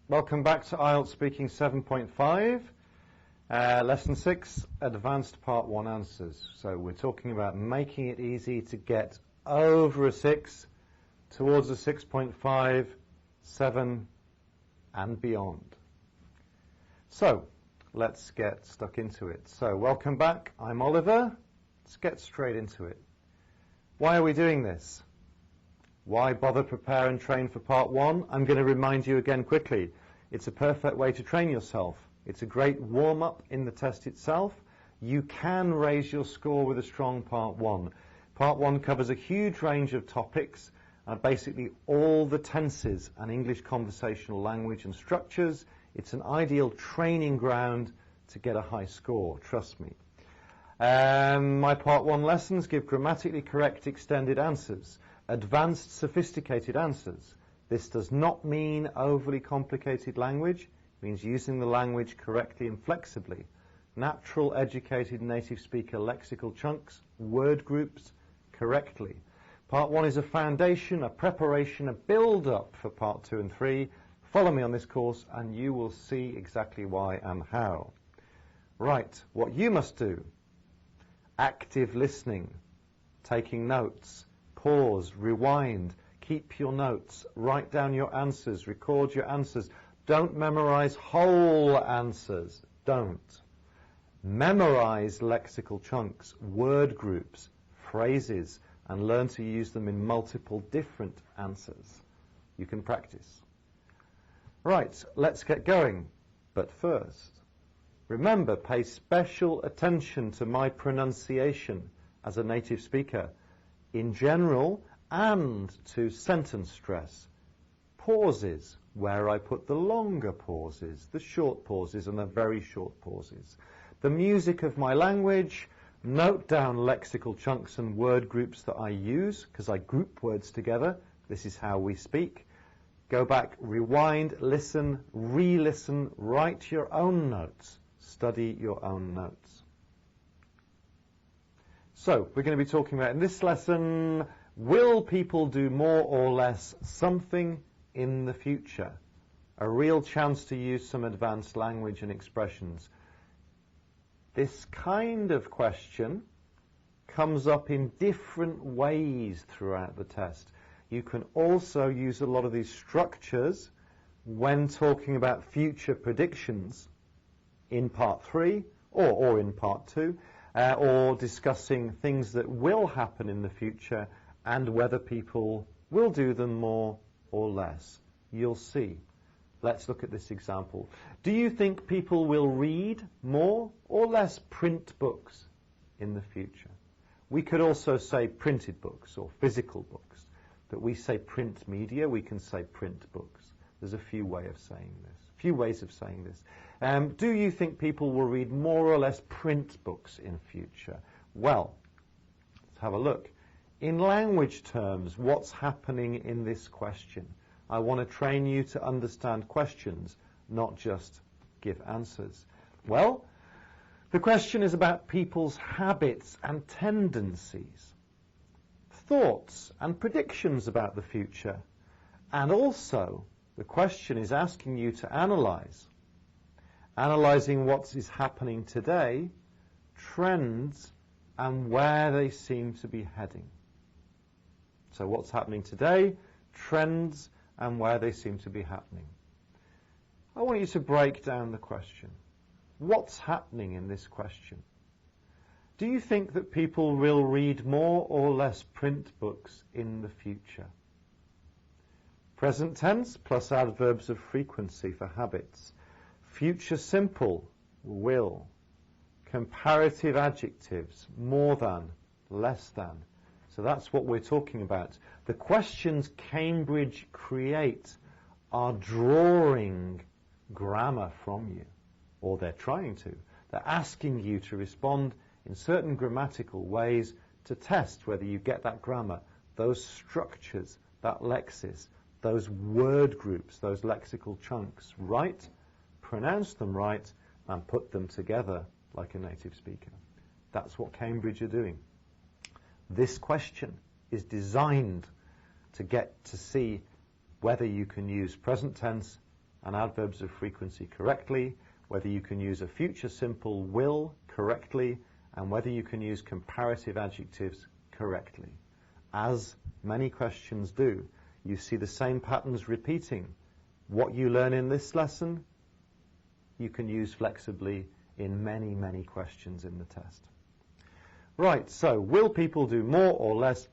Welcome back to IELTS Speaking 7.5, Lesson 6, Advanced Part 1 Answers. So we're talking about making it easy to get over a 6, towards a 6.5, 7 and beyond. So let's get stuck into it. So welcome back, I'm Oliver. Let's get straight into it. Why are we doing this? Why bother prepare and train for part 1? I'm going to remind you again quickly. It's a perfect way to train yourself. It's a great warm-up in the test itself. You can raise your score with a strong part 1. Part 1 covers a huge range of topics, basically all the tenses and English conversational language and structures. It's an ideal training ground to get a high score, trust me. My part 1 lessons give grammatically correct extended answers. Advanced sophisticated answers. This does not mean overly complicated language. It means using the language correctly and flexibly. Natural, educated, native speaker lexical chunks, word groups correctly. Part 1 is a foundation, a preparation, a build-up for part 2 and 3. Follow me on this course and you will see exactly why and how. Right, what you must do. Active listening, taking notes. Pause, rewind, keep your notes, write down your answers, record your answers. Don't memorize whole answers. Don't. Memorize lexical chunks, word groups, phrases, and learn to use them in multiple different answers. You can practice. Right, let's get going. But first, remember, pay special attention to my pronunciation as a native speaker. In general, and to sentence stress. Pauses, where I put the longer pauses, the short pauses and the very short pauses. The music of my language, note down lexical chunks and word groups that I use, because I group words together. This is how we speak. Go back, rewind, listen, re-listen, write your own notes, study your own notes. So, we're going to be talking about in this lesson, will people do more or less something in the future? A real chance to use some advanced language and expressions. This kind of question comes up in different ways throughout the test. You can also use a lot of these structures when talking about future predictions in part 3 or in part 2. Or discussing things that will happen in the future and whether people will do them more or less. You'll see. Let's look at this example. Do you think people will read more or less print books in the future? We could also say printed books or physical books, but we say print media, we can say print books. There's a few ways of saying this. Do you think people will read more or less print books in future? Well, let's have a look. In language terms, what's happening in this question? I want to train you to understand questions, not just give answers. Well, the question is about people's habits and tendencies, thoughts and predictions about the future, and also the question is asking you to analyzing what is happening today, trends, and where they seem to be heading. So what's happening today, trends, and where they seem to be happening. I want you to break down the question. What's happening in this question? Do you think that people will read more or less print books in the future? Present tense plus adverbs of frequency for habits. Future simple, will. Comparative adjectives, more than, less than. So that's what we're talking about. The questions Cambridge create are drawing grammar from you, or they're trying to. They're asking you to respond in certain grammatical ways to test whether you get that grammar, those structures, that lexis, those word groups, those lexical chunks right, pronounce them right, and put them together like a native speaker. That's what Cambridge are doing. This question is designed to get to see whether you can use present tense and adverbs of frequency correctly, whether you can use a future simple will correctly, and whether you can use comparative adjectives correctly. As many questions do, you see the same patterns repeating. What you learn in this lesson, you can use flexibly in many, many questions in the test. Right, so will people do more or less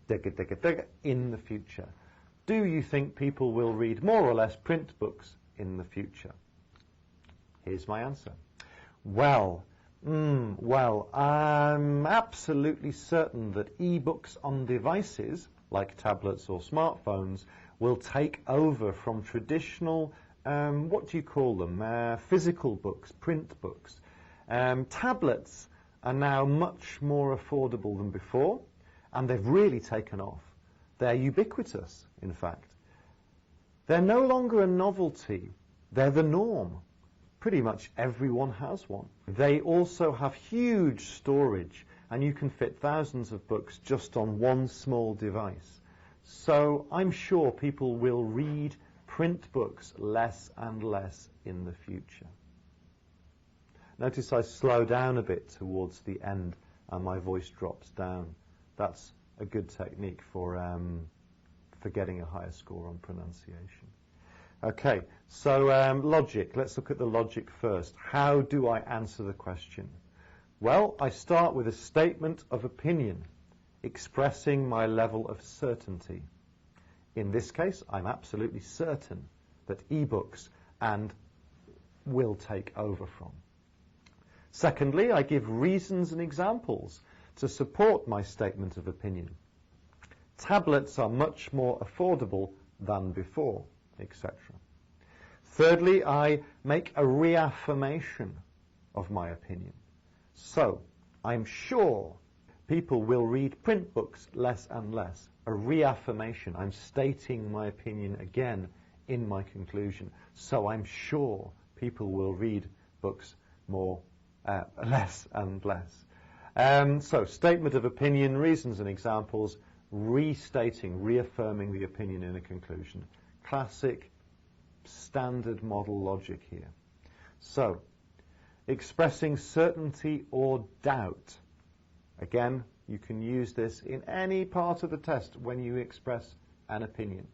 in the future? Do you think people will read more or less print books in the future? Here's my answer. Well, I'm absolutely certain that e-books on devices, like tablets or smartphones, will take over from traditional, what do you call them, physical books, print books. Tablets are now much more affordable than before, and they've really taken off. They're ubiquitous, in fact. They're no longer a novelty, they're the norm. Pretty much everyone has one. They also have huge storage, and you can fit thousands of books just on one small device. So I'm sure people will read print books less and less in the future. Notice I slow down a bit towards the end and my voice drops down. That's a good technique for getting a higher score on pronunciation. Okay, so logic. Let's look at the logic first. How do I answer the question? Well, I start with a statement of opinion, expressing my level of certainty. In this case, I'm absolutely certain that e-books will take over from. Secondly, I give reasons and examples to support my statement of opinion. Tablets are much more affordable than before, etc. Thirdly, I make a reaffirmation of my opinion. So, I'm sure people will read print books less and less. A reaffirmation. I'm stating my opinion again in my conclusion. So I'm sure people will read books less and less. So, statement of opinion, reasons and examples, reaffirming the opinion in a conclusion. Classic, standard model logic here. So, expressing certainty or doubt. Again, you can use this in any part of the test when you express an opinion.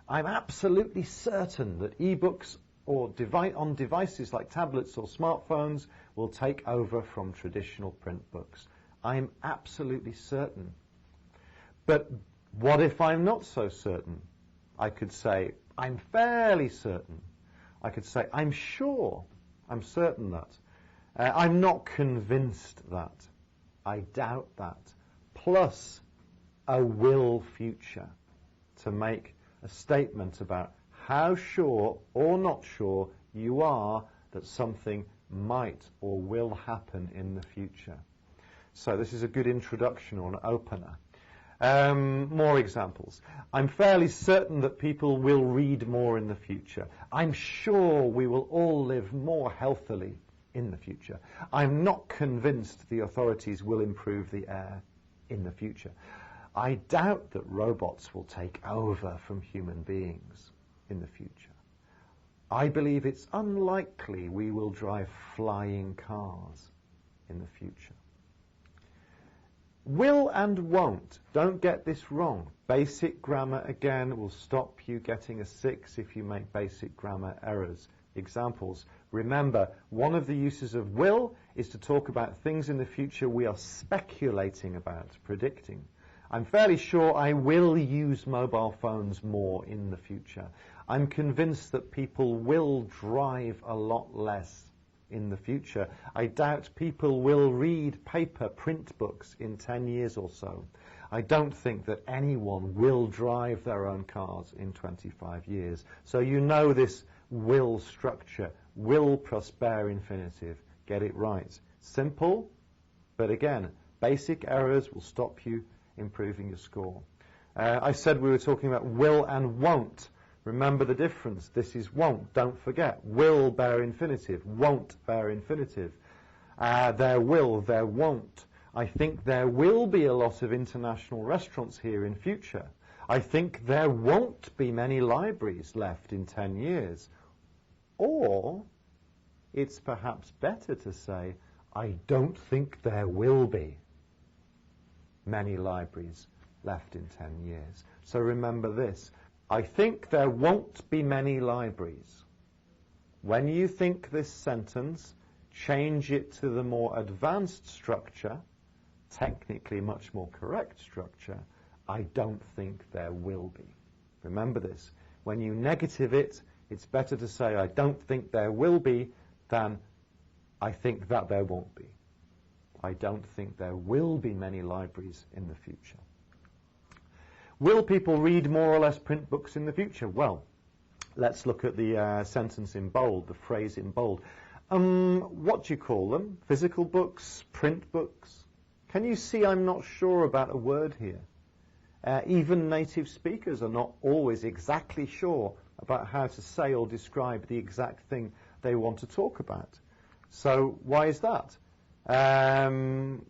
I'm absolutely certain that e-books or on devices like tablets or smartphones will take over from traditional print books. I'm absolutely certain. But what if I'm not so certain? I could say, I'm fairly certain. I could say, I'm sure, I'm certain that. I'm not convinced that. I doubt that. Plus a will future to make a statement about how sure or not sure you are that something might or will happen in the future. So this is a good introduction or an opener. More examples. I'm fairly certain that people will read more in the future. I'm sure we will all live more healthily in the future. I'm not convinced the authorities will improve the air in the future. I doubt that robots will take over from human beings in the future. I believe it's unlikely we will drive flying cars in the future. Will and won't. Don't get this wrong. Basic grammar, again, will stop you getting a 6 if you make basic grammar errors. Examples. Remember, one of the uses of will is to talk about things in the future we are speculating about, predicting. I'm fairly sure I will use mobile phones more in the future. I'm convinced that people will drive a lot less in the future. I doubt people will read print books in 10 years or so. I don't think that anyone will drive their own cars in 25 years. So you know this will structure, will plus bare infinitive. Get it right. Simple, but again, basic errors will stop you improving your score. I said we were talking about will and won't. Remember the difference. This is won't. Don't forget. Will, bare infinitive. Won't, bare infinitive. There will, there won't. I think there will be a lot of international restaurants here in future. I think there won't be many libraries left in 10 years. Or it's perhaps better to say, I don't think there will be many libraries left in 10 years. So remember this. I think there won't be many libraries. When you think this sentence, change it to the more advanced structure, technically much more correct structure. I don't think there will be. Remember this. When you negative it, it's better to say I don't think there will be than I think that there won't be. I don't think there will be many libraries in the future. Will people read more or less print books in the future? Well, let's look at the sentence in bold, the phrase in bold. What do you call them? Physical books, print books? Can you see I'm not sure about a word here? Even native speakers are not always exactly sure about how to say or describe the exact thing they want to talk about. So why is that?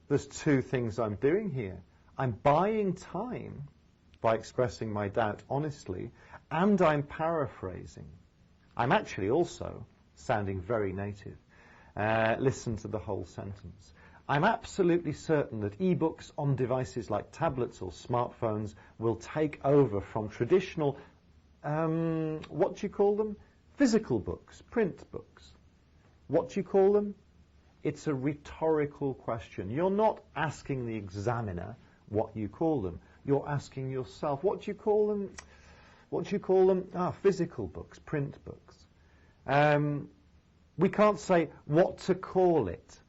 There's two things I'm doing here. I'm buying time by expressing my doubt honestly, and I'm paraphrasing. I'm actually also sounding very native. Listen to the whole sentence. I'm absolutely certain that e-books on devices like tablets or smartphones will take over from traditional, what do you call them? Physical books, print books. What do you call them? It's a rhetorical question. You're not asking the examiner what you call them. You're asking yourself, what do you call them? What do you call them? Physical books, print books. We can't say what to call it.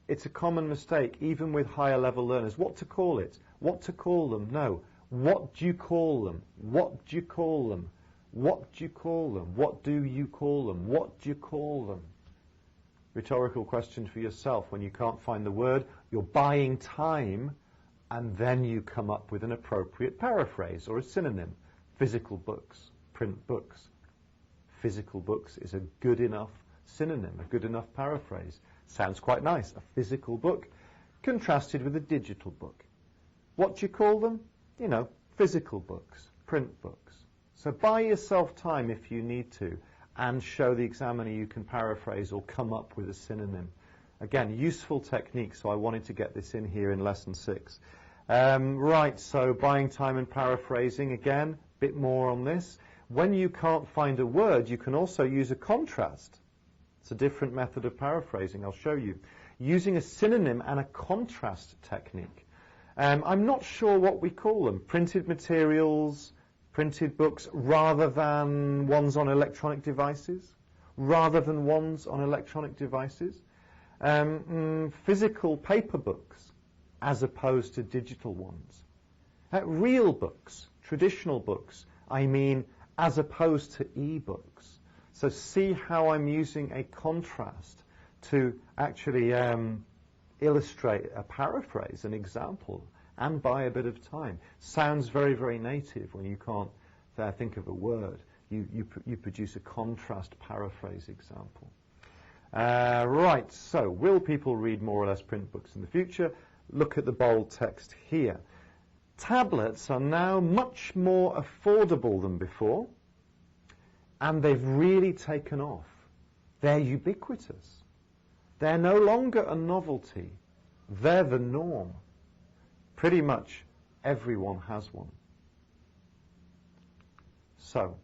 It's a common mistake, even with higher level learners. What to call it? What to call them? No. What do you call them? What do you call them? What do you call them? What do you call them? What do you call them? Rhetorical question for yourself. When you can't find the word, you're buying time, and then you come up with an appropriate paraphrase or a synonym. Physical books, print books. Physical books is a good enough synonym, a good enough paraphrase. Sounds quite nice. A physical book contrasted with a digital book. What do you call them? You know, physical books, print books. So buy yourself time if you need to, and show the examiner you can paraphrase or come up with a synonym. Again, useful technique, so I wanted to get this in here in lesson 6. Right, so buying time and paraphrasing, again, a bit more on this. When you can't find a word, you can also use a contrast. It's a different method of paraphrasing, I'll show you. Using a synonym and a contrast technique. I'm not sure what we call them. Printed materials, printed books, rather than ones on electronic devices. Rather than ones on electronic devices. Physical paper books, as opposed to digital ones. Real books, traditional books, I mean, as opposed to e-books. So see how I'm using a contrast to actually illustrate a paraphrase, an example, and buy a bit of time. Sounds very, very native when you can't think of a word. You produce a contrast paraphrase example. Right, so will people read more or less print books in the future? Look at the bold text here. Tablets are now much more affordable than before, and they've really taken off. They're ubiquitous. They're no longer a novelty. They're the norm. Pretty much everyone has one. So,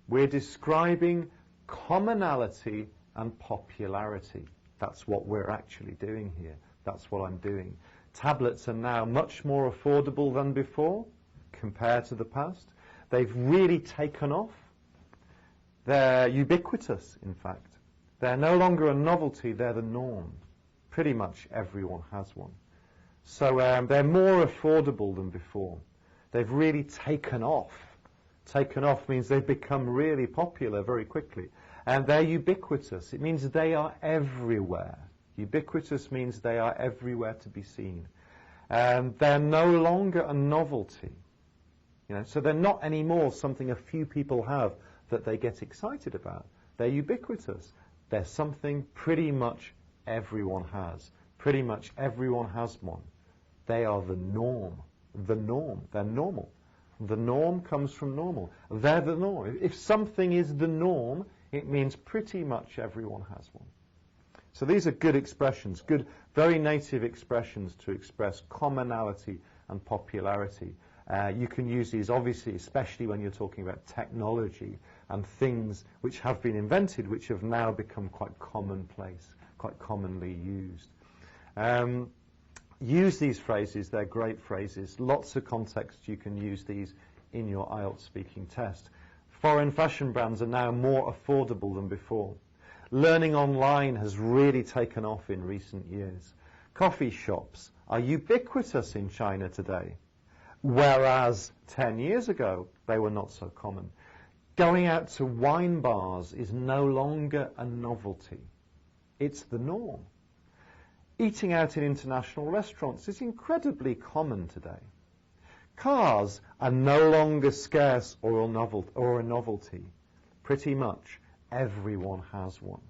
we're describing commonality and popularity. That's what we're actually doing here. That's what I'm doing. Tablets are now much more affordable than before, compared to the past. They've really taken off. They're ubiquitous, in fact. They're no longer a novelty, they're the norm. Pretty much everyone has one. So they're more affordable than before. They've really taken off. Taken off means they've become really popular very quickly. And they're ubiquitous. It means they are everywhere. Ubiquitous means they are everywhere to be seen. They're no longer a novelty. You know, so they're not anymore something a few people have that they get excited about. They're ubiquitous. They're something pretty much everyone has. Pretty much everyone has one. They are the norm. The norm. They're normal. The norm comes from normal. They're the norm. If something is the norm, It means pretty much everyone has one. So these are good expressions, good, very native expressions to express commonality and popularity. You can use these, obviously, especially when you're talking about technology and things which have been invented, which have now become quite commonplace, quite commonly used. Use these phrases, they're great phrases. Lots of contexts you can use these in your IELTS speaking test. Foreign fashion brands are now more affordable than before. Learning online has really taken off in recent years. Coffee shops are ubiquitous in China today, whereas 10 years ago they were not so common. Going out to wine bars is no longer a novelty. It's the norm. Eating out in international restaurants is incredibly common today. Cars are no longer scarce or a novelty. Pretty much everyone has one.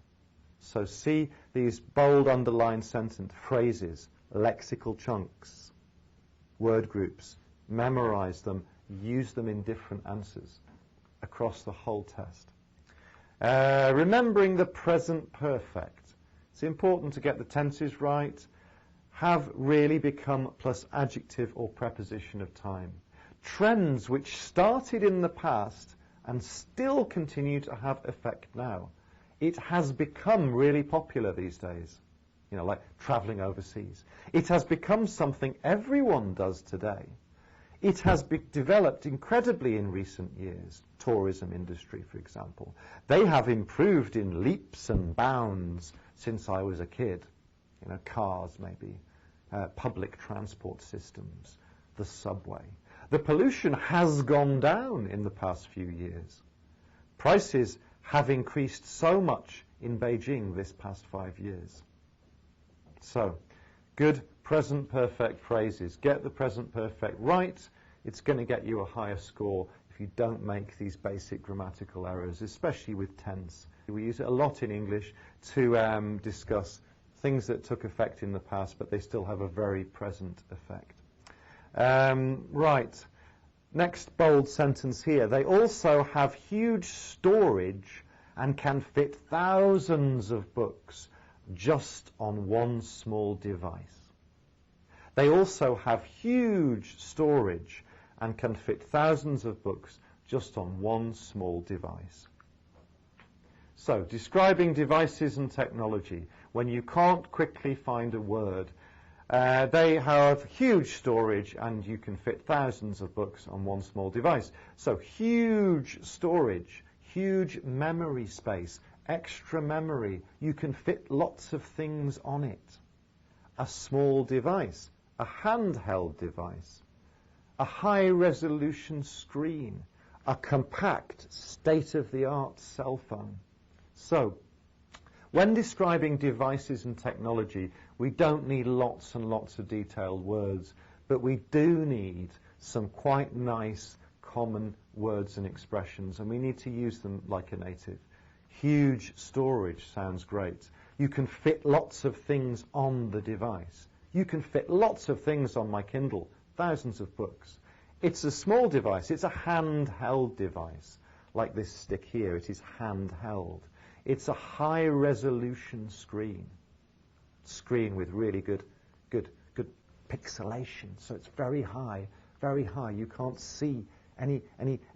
So see these bold underlined sentence phrases, lexical chunks, word groups, memorize them, use them in different answers across the whole test. Remembering the present perfect. It's important to get the tenses right. Have really become plus adjective or preposition of time. Trends which started in the past and still continue to have effect now. It has become really popular these days, you know, like traveling overseas. It has become something everyone does today. It has developed incredibly in recent years. Tourism industry, for example. They have improved in leaps and bounds since I was a kid. You know, cars maybe, public transport systems, the subway. The pollution has gone down in the past few years. Prices have increased so much in Beijing this past 5 years. So, good present perfect phrases. Get the present perfect right. It's going to get you a higher score if you don't make these basic grammatical errors, especially with tense. We use it a lot in English to discuss things that took effect in the past, but they still have a very present effect. Right. Next bold sentence here. They also have huge storage and can fit thousands of books just on one small device. They also have huge storage and can fit thousands of books just on one small device. So, describing devices and technology. When you can't quickly find a word, they have huge storage and you can fit thousands of books on one small device. So, huge storage, huge memory space, extra memory. You can fit lots of things on it. A small device, a handheld device, a high-resolution screen, a compact, state-of-the-art cell phone. So, when describing devices and technology, we don't need lots and lots of detailed words, but we do need some quite nice common words and expressions, and we need to use them like a native. Huge storage sounds great. You can fit lots of things on the device. You can fit lots of things on my Kindle, thousands of books. It's a small device. It's a handheld device. Like this stick here, it is handheld. It's a high-resolution screen. Screen with really good pixelation. So it's very high, very high. You can't see any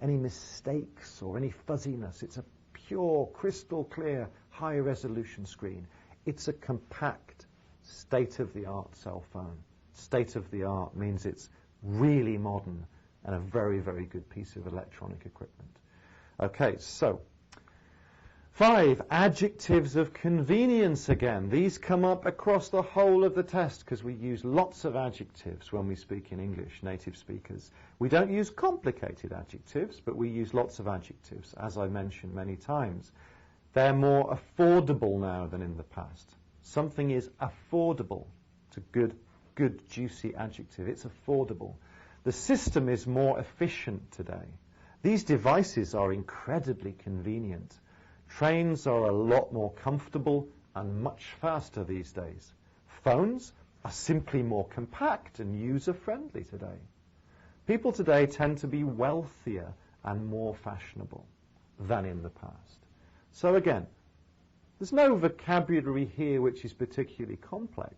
mistakes or any fuzziness. It's a pure, crystal clear, high-resolution screen. It's a compact, state-of-the-art cell phone. State-of-the-art means it's really modern and a very, very good piece of electronic equipment. Okay, so 5, adjectives of convenience again. These come up across the whole of the test because we use lots of adjectives when we speak in English, native speakers. We don't use complicated adjectives, but we use lots of adjectives, as I mentioned many times. They're more affordable now than in the past. Something is affordable. It's a good, juicy adjective. It's affordable. The system is more efficient today. These devices are incredibly convenient. Trains are a lot more comfortable and much faster these days. Phones are simply more compact and user-friendly today. People today tend to be wealthier and more fashionable than in the past. So again, there's no vocabulary here which is particularly complex,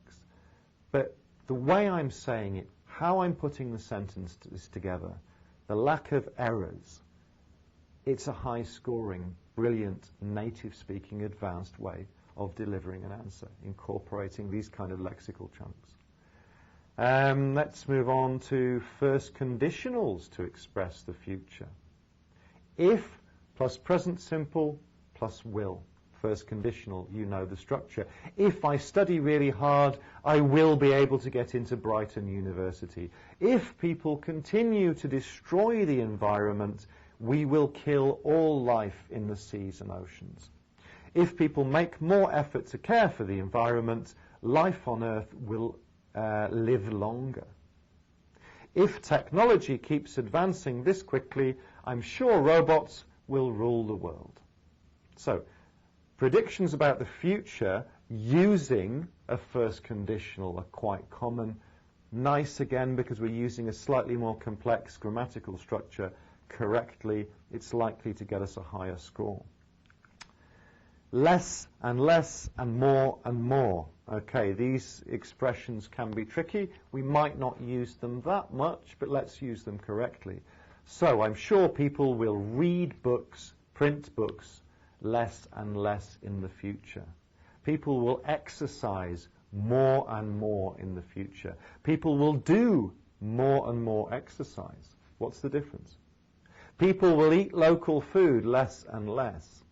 but the way I'm saying it, how I'm putting the sentences together, the lack of errors, it's a high-scoring, brilliant, native-speaking, advanced way of delivering an answer, incorporating these kind of lexical chunks. Let's move on to first conditionals to express the future. If plus present simple plus will. First conditional, you know the structure. If I study really hard, I will be able to get into Brighton University. If people continue to destroy the environment, we will kill all life in the seas and oceans. If people make more effort to care for the environment, life on Earth will live longer. If technology keeps advancing this quickly, I'm sure robots will rule the world. So, predictions about the future using a first conditional are quite common. Nice again because we're using a slightly more complex grammatical structure correctly. It's likely to get us a higher score. Less and less and more and more. Okay, these expressions can be tricky. We might not use them that much, but let's use them correctly. So I'm sure people will read books, print books, less and less in the future. People will exercise more and more in the future. People will do more and more exercise. What's the difference? People will eat local food less and less.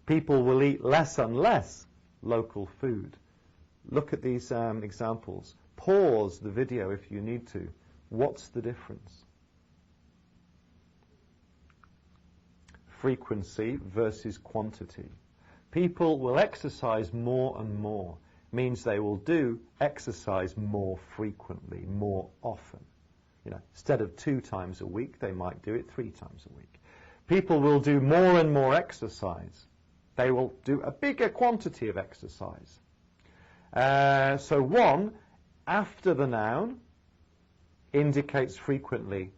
People will eat less and less local food. Look at these examples. Pause the video if you need to. What's the difference? Frequency versus quantity. People will exercise more and more. Means they will do exercise more frequently, more often. You know, instead of 2 times a week, they might do it 3 times a week. People will do more and more exercise. They will do a bigger quantity of exercise. So one, after the noun, indicates frequency,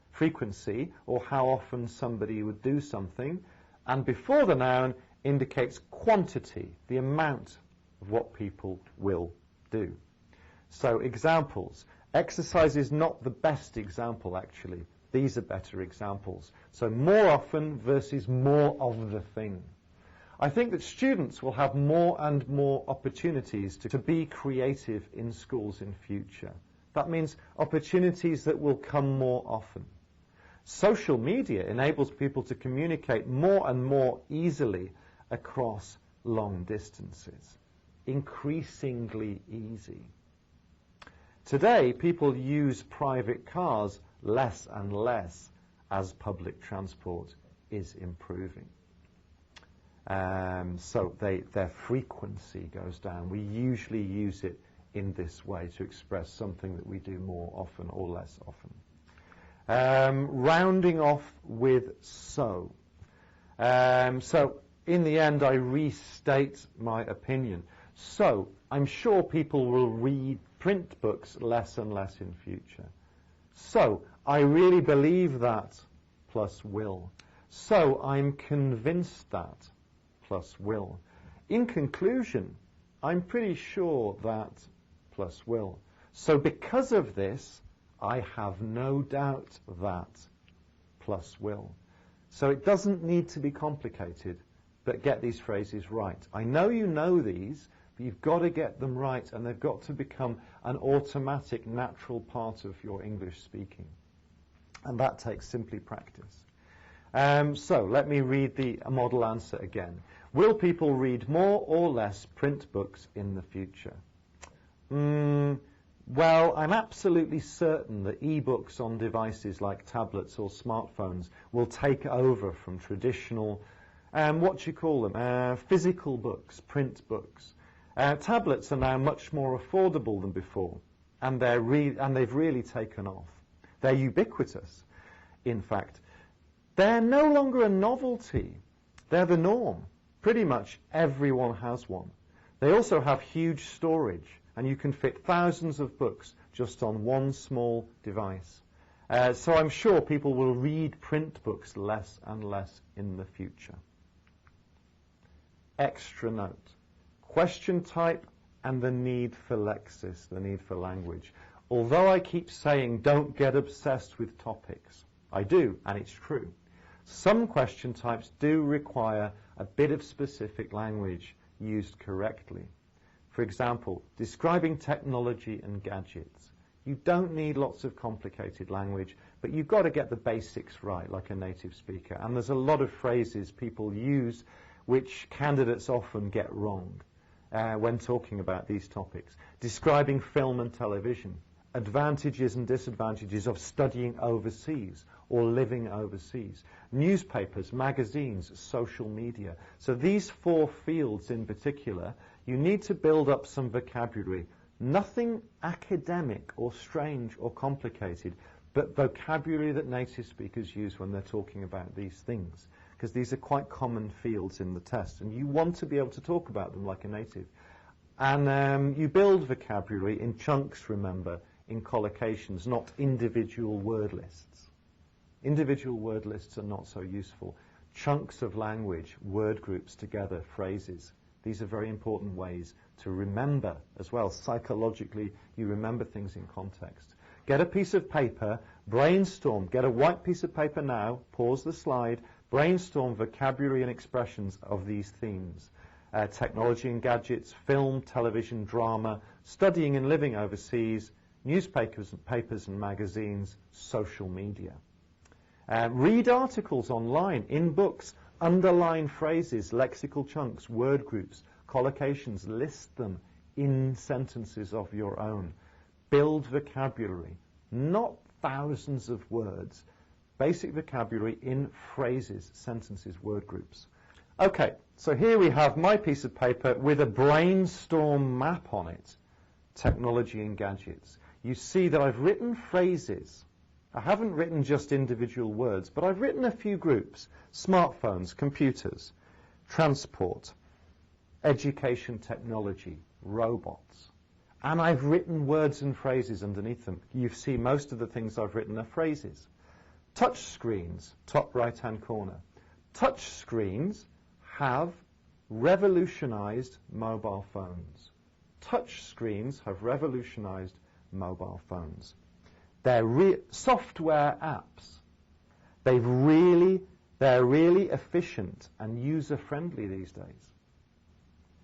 or how often somebody would do something, and before the noun indicates quantity, the amount of what people will do. So examples. Exercise is not the best example, actually. These are better examples. So more often versus more of the thing. I think that students will have more and more opportunities to be creative in schools in future. That means opportunities that will come more often. Social media enables people to communicate more and more easily across long distances. Increasingly easy. Today, people use private cars less and less as public transport is improving. So their frequency goes down. We usually use it in this way to express something that we do more often or less often. Rounding off with so. So in the end, I restate my opinion. So I'm sure people will read print books less and less in future. So I really believe that plus will. So I'm convinced that plus will. In conclusion, I'm pretty sure that plus will. So because of this, I have no doubt that plus will. So it doesn't need to be complicated, but get these phrases right. I know you know these, but you've got to get them right, and they've got to become an automatic, natural part of your English speaking. And that takes simply practice. So let me read the model answer again. Will people read more or less print books in the future? Well, I'm absolutely certain that e-books on devices like tablets or smartphones will take over from traditional, physical books, print books. Tablets are now much more affordable than before, and they've really taken off. They're ubiquitous, in fact. They're no longer a novelty. They're the norm. Pretty much everyone has one. They also have huge storage, and you can fit thousands of books just on one small device. So I'm sure people will read print books less and less in the future. extra note, question type, and the need for lexis, the need for language. Although I keep saying don't get obsessed with topics, I do, and it's true. Some question types do require a bit of specific language used correctly. For example, describing technology and gadgets. You don't need lots of complicated language, but you've got to get the basics right like a native speaker. And there's a lot of phrases people use which candidates often get wrong when talking about these topics. Describing film and television, advantages and disadvantages of studying overseas or living overseas, newspapers, magazines, social media. So these 4 fields in particular, you need to build up some vocabulary. Nothing academic or strange or complicated, but vocabulary that native speakers use when they're talking about these things, because these are quite common fields in the test, and you want to be able to talk about them like a native. And you build vocabulary in chunks, remember, in collocations, not individual word lists. Individual word lists are not so useful. Chunks of language, word groups together, phrases. These are very important ways to remember as well. Psychologically, you remember things in context. Get a piece of paper, brainstorm. Get a white piece of paper now, pause the slide, brainstorm vocabulary and expressions of these themes. Technology and gadgets, film, television, drama, studying and living overseas, newspapers papers and magazines, social media. Read articles online, in books, underline phrases, lexical chunks, word groups, collocations, list them in sentences of your own. Build vocabulary, not thousands of words, basic vocabulary in phrases, sentences, word groups. Okay, so here we have my piece of paper with a brainstorm map on it, technology and gadgets. You see that I've written phrases. I haven't written just individual words, but I've written a few groups: smartphones, computers, transport, education technology, robots. And I've written words and phrases underneath them. You see most of the things I've written are phrases. Touch screens, top right-hand corner. Touch screens have revolutionized mobile phones. Touch screens have revolutionized mobile phones. They're software apps. They're really efficient and user-friendly these days.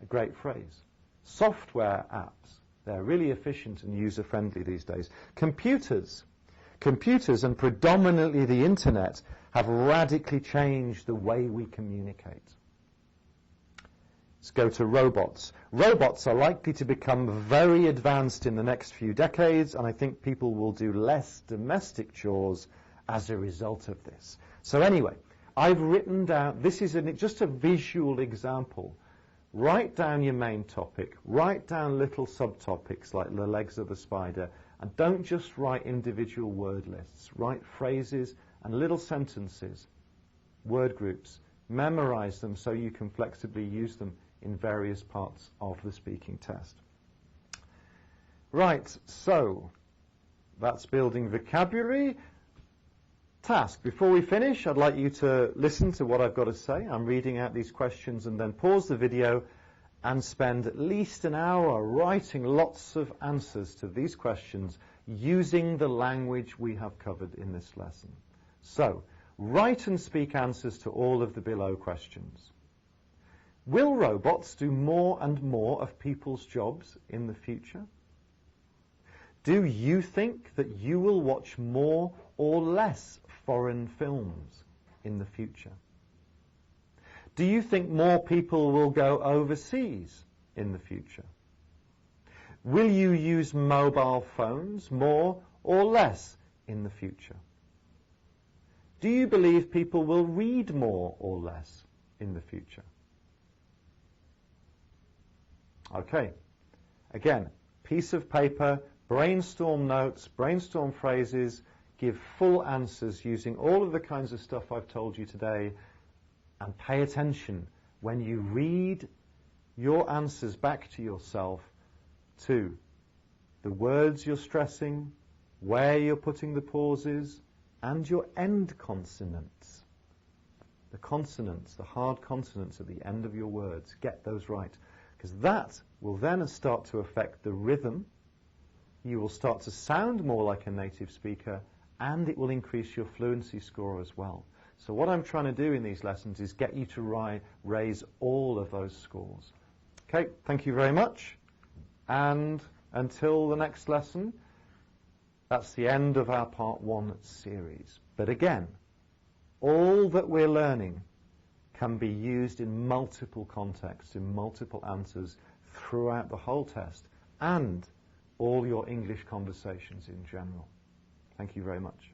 A great phrase. Software apps. They're really efficient and user-friendly these days. Computers and predominantly the internet have radically changed the way we communicate. Let's go to robots. Robots are likely to become very advanced in the next few decades, and I think people will do less domestic chores as a result of this. So anyway, I've written down, this is just a visual example. Write down your main topic, write down little subtopics like the legs of the spider, and don't just write individual word lists. Write phrases and little sentences, word groups. Memorize them so you can flexibly use them in various parts of the speaking test. Right, so that's building vocabulary. Task. Before we finish, I'd like you to listen to what I've got to say. I'm reading out these questions, and then pause the video and spend at least an hour writing lots of answers to these questions using the language we have covered in this lesson. So, write and speak answers to all of the below questions. Will robots do more and more of people's jobs in the future? Do you think that you will watch more or less foreign films in the future? Do you think more people will go overseas in the future? Will you use mobile phones more or less in the future? Do you believe people will read more or less in the future? Okay, again, piece of paper, brainstorm notes, brainstorm phrases, give full answers using all of the kinds of stuff I've told you today, and pay attention when you read your answers back to yourself to the words you're stressing, where you're putting the pauses, and your end consonants. the consonants, the hard consonants at the end of your words. Get those right, because that will then start to affect the rhythm. You will start to sound more like a native speaker, and it will increase your fluency score as well. So what I'm trying to do in these lessons is get you to raise all of those scores. Okay, thank you very much. And until the next lesson, that's the end of our Part 1 series. But again, all that we're learning can be used in multiple contexts, in multiple answers throughout the whole test and all your English conversations in general. Thank you very much.